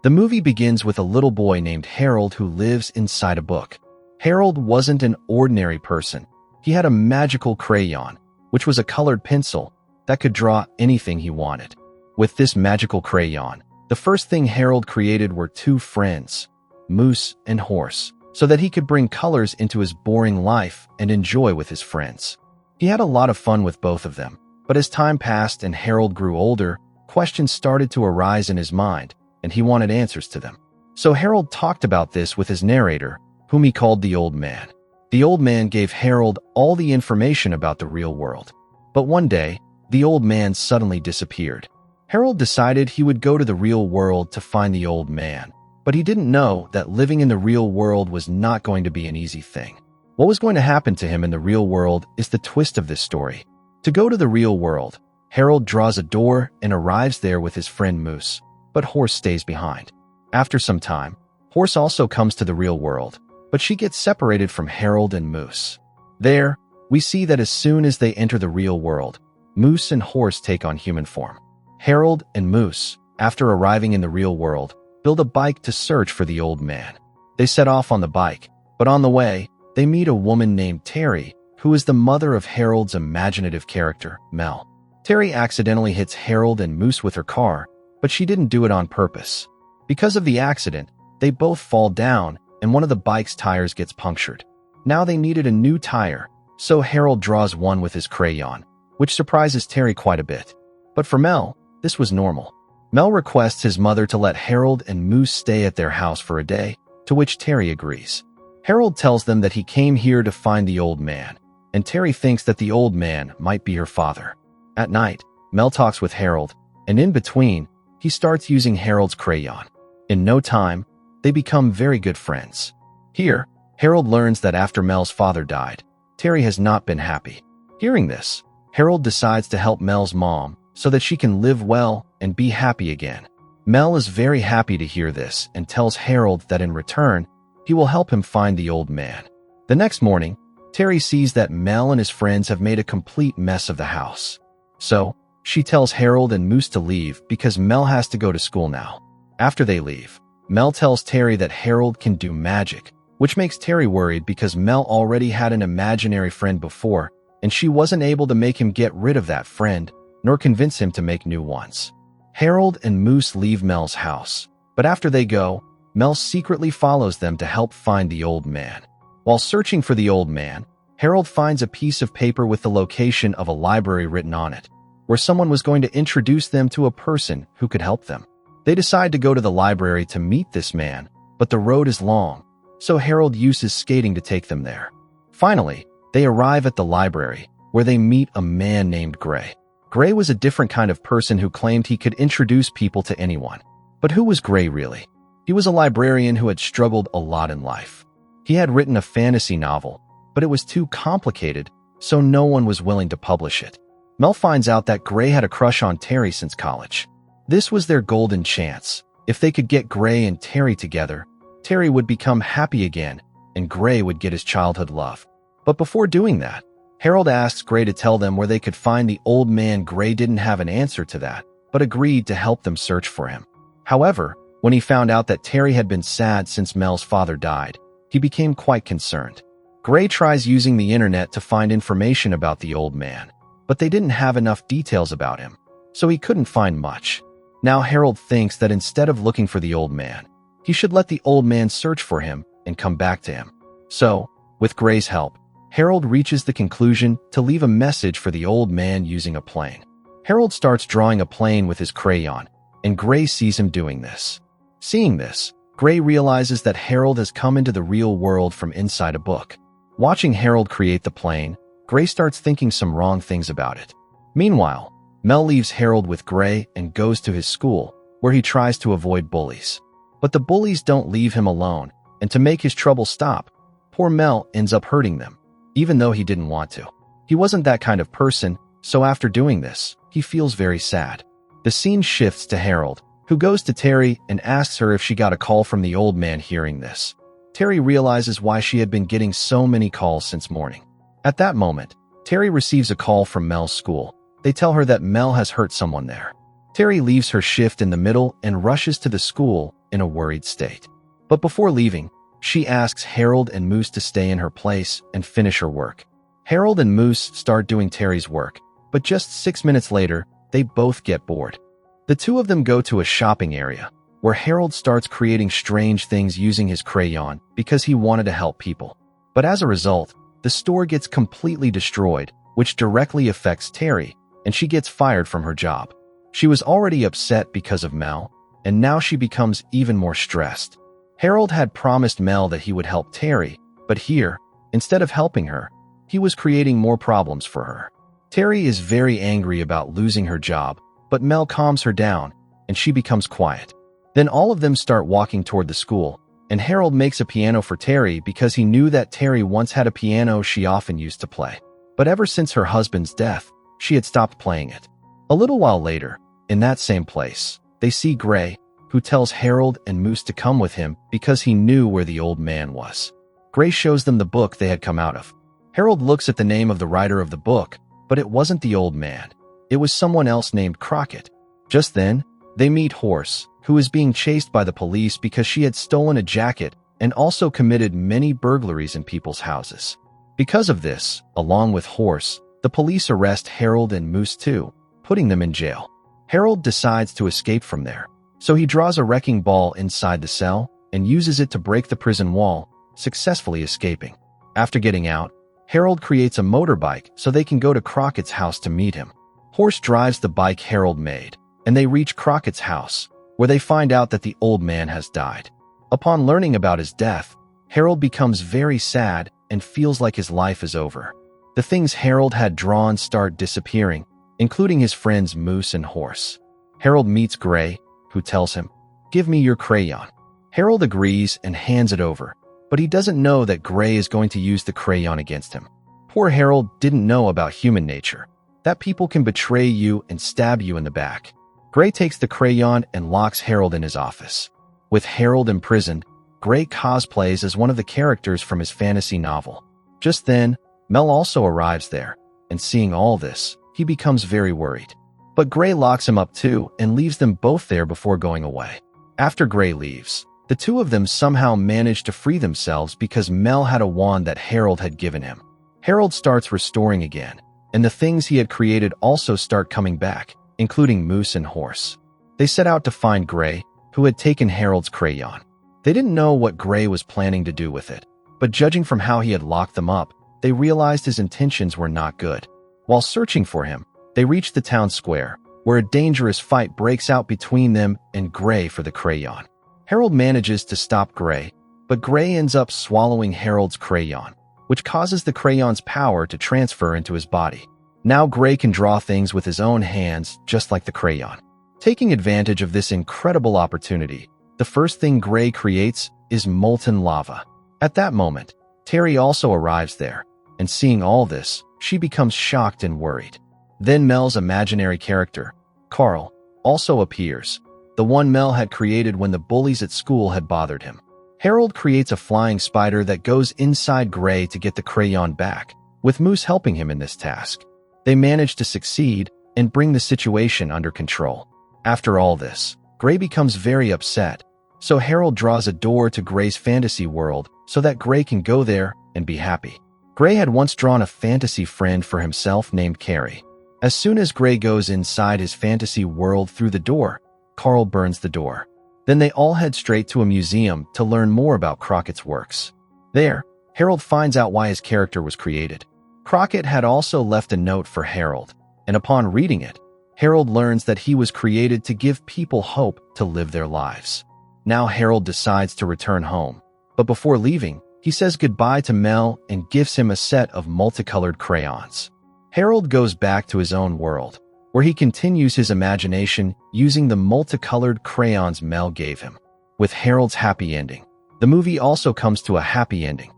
The movie begins with a little boy named Harold who lives inside a book. Harold wasn't an ordinary person. He had a magical crayon, which was a colored pencil that could draw anything he wanted. With this magical crayon, the first thing Harold created were two friends, Moose and Horse, so that he could bring colors into his boring life and enjoy with his friends. He had a lot of fun with both of them, but as time passed and Harold grew older, questions started to arise in his mind, and he wanted answers to them. So Harold talked about this with his narrator, whom he called the Old Man. The Old Man gave Harold all the information about the real world. But one day, the Old Man suddenly disappeared. Harold decided he would go to the real world to find the Old Man, but he didn't know that living in the real world was not going to be an easy thing. What was going to happen to him in the real world is the twist of this story. To go to the real world, Harold draws a door and arrives there with his friend Moose, but Horse stays behind. After some time, Horse also comes to the real world, but she gets separated from Harold and Moose. There, we see that as soon as they enter the real world, Moose and Horse take on human form. Harold and Moose, after arriving in the real world, build a bike to search for the Old Man. They set off on the bike, but on the way, they meet a woman named Terry, who is the mother of Harold's imaginative character, Mel. Terry accidentally hits Harold and Moose with her car, but she didn't do it on purpose. Because of the accident, they both fall down, and one of the bike's tires gets punctured. Now they needed a new tire, so Harold draws one with his crayon, which surprises Terry quite a bit. But for Mel, this was normal. Mel requests his mother to let Harold and Moose stay at their house for a day, to which Terry agrees. Harold tells them that he came here to find the Old Man, and Terry thinks that the Old Man might be her father. At night, Mel talks with Harold, and in between, he starts using Harold's crayon. In no time, they become very good friends. Here, Harold learns that after Mel's father died, Terry has not been happy. Hearing this, Harold decides to help Mel's mom so that she can live well and be happy again. Mel is very happy to hear this and tells Harold that in return, he will help him find the Old Man. The next morning, Terry sees that Mel and his friends have made a complete mess of the house. So, she tells Harold and Moose to leave because Mel has to go to school now. After they leave, Mel tells Terry that Harold can do magic, which makes Terry worried because Mel already had an imaginary friend before, and she wasn't able to make him get rid of that friend, nor convince him to make new ones. Harold and Moose leave Mel's house, but after they go, Mel secretly follows them to help find the Old Man. While searching for the Old Man, Harold finds a piece of paper with the location of a library written on it, where someone was going to introduce them to a person who could help them. They decide to go to the library to meet this man, but the road is long, so Harold uses skating to take them there. Finally, they arrive at the library, where they meet a man named Gray. Gray was a different kind of person who claimed he could introduce people to anyone. But who was Gray really? He was a librarian who had struggled a lot in life. He had written a fantasy novel, but it was too complicated, so no one was willing to publish it. Mel finds out that Gray had a crush on Terry since college. This was their golden chance. If they could get Gray and Terry together, Terry would become happy again, and Gray would get his childhood love. But before doing that, Harold asks Gray to tell them where they could find the Old Man. Gray didn't have an answer to that, but agreed to help them search for him. However, when he found out that Terry had been sad since Mel's father died, he became quite concerned. Gray tries using the internet to find information about the Old Man, but they didn't have enough details about him, so he couldn't find much. Now Harold thinks that instead of looking for the Old Man, he should let the Old Man search for him and come back to him. So, with Gray's help, Harold reaches the conclusion to leave a message for the Old Man using a plane. Harold starts drawing a plane with his crayon, and Gray sees him doing this. Seeing this, Gray realizes that Harold has come into the real world from inside a book. Watching Harold create the plane, Gray starts thinking some wrong things about it. Meanwhile, Mel leaves Harold with Gray and goes to his school, where he tries to avoid bullies. But the bullies don't leave him alone, and to make his trouble stop, poor Mel ends up hurting them, even though he didn't want to. He wasn't that kind of person, so after doing this, he feels very sad. The scene shifts to Harold, who goes to Terry and asks her if she got a call from the Old Man. Hearing this, Terry realizes why she had been getting so many calls since morning. At that moment, Terry receives a call from Mel's school. They tell her that Mel has hurt someone there. Terry leaves her shift in the middle and rushes to the school, in a worried state. But before leaving, she asks Harold and Moose to stay in her place and finish her work. Harold and Moose start doing Terry's work, but just 6 minutes later, they both get bored. The two of them go to a shopping area, where Harold starts creating strange things using his crayon because he wanted to help people. But as a result, the store gets completely destroyed, which directly affects Terry, and she gets fired from her job. She was already upset because of Mel, and now she becomes even more stressed. Harold had promised Mel that he would help Terry, but here, instead of helping her, he was creating more problems for her. Terry is very angry about losing her job, but Mel calms her down, and she becomes quiet. Then all of them start walking toward the school, and Harold makes a piano for Terry because he knew that Terry once had a piano she often used to play. But ever since her husband's death, she had stopped playing it. A little while later, in that same place, they see Gray, who tells Harold and Moose to come with him because he knew where the old man was. Gray shows them the book they had come out of. Harold looks at the name of the writer of the book, but it wasn't the old man. It was someone else named Crockett. Just then, they meet Horse, who is being chased by the police because she had stolen a jacket and also committed many burglaries in people's houses. Because of this, along with Horse, the police arrest Harold and Moose too, putting them in jail. Harold decides to escape from there, so he draws a wrecking ball inside the cell and uses it to break the prison wall, successfully escaping. After getting out, Harold creates a motorbike so they can go to Crockett's house to meet him. Horse drives the bike Harold made, and they reach Crockett's house, where they find out that the old man has died. Upon learning about his death, Harold becomes very sad and feels like his life is over. The things Harold had drawn start disappearing, including his friends Moose and Horse. Harold meets Gray, who tells him, "Give me your crayon." Harold agrees and hands it over, but he doesn't know that Gray is going to use the crayon against him. Poor Harold didn't know about human nature, that people can betray you and stab you in the back. Gray takes the crayon and locks Harold in his office. With Harold imprisoned, Gray cosplays as one of the characters from his fantasy novel. Just then, Mel also arrives there, and seeing all this, he becomes very worried. But Gray locks him up too and leaves them both there before going away. After Gray leaves, the two of them somehow manage to free themselves because Mel had a wand that Harold had given him. Harold starts restoring again, and the things he had created also start coming back, including Moose and Horse. They set out to find Gray, who had taken Harold's crayon. They didn't know what Gray was planning to do with it, but judging from how he had locked them up, they realized his intentions were not good. While searching for him, they reach the town square, where a dangerous fight breaks out between them and Gray for the crayon. Harold manages to stop Gray, but Gray ends up swallowing Harold's crayon, which causes the crayon's power to transfer into his body. Now Gray can draw things with his own hands, just like the crayon. Taking advantage of this incredible opportunity, the first thing Gray creates is molten lava. At that moment, Terry also arrives there, and seeing all this, she becomes shocked and worried. Then Mel's imaginary character, Carl, also appears, the one Mel had created when the bullies at school had bothered him. Harold creates a flying spider that goes inside Gray to get the crayon back, with Moose helping him in this task. They manage to succeed and bring the situation under control. After all this, Gray becomes very upset, so Harold draws a door to Gray's fantasy world so that Gray can go there and be happy. Gray had once drawn a fantasy friend for himself named Carrie. As soon as Gray goes inside his fantasy world through the door, Carl burns the door. Then they all head straight to a museum to learn more about Crockett's works. There, Harold finds out why his character was created. Crockett had also left a note for Harold, and upon reading it, Harold learns that he was created to give people hope to live their lives. Now Harold decides to return home, but before leaving, he says goodbye to Mel and gives him a set of multicolored crayons. Harold goes back to his own world, where he continues his imagination using the multicolored crayons Mel gave him. With Harold's happy ending, the movie also comes to a happy ending.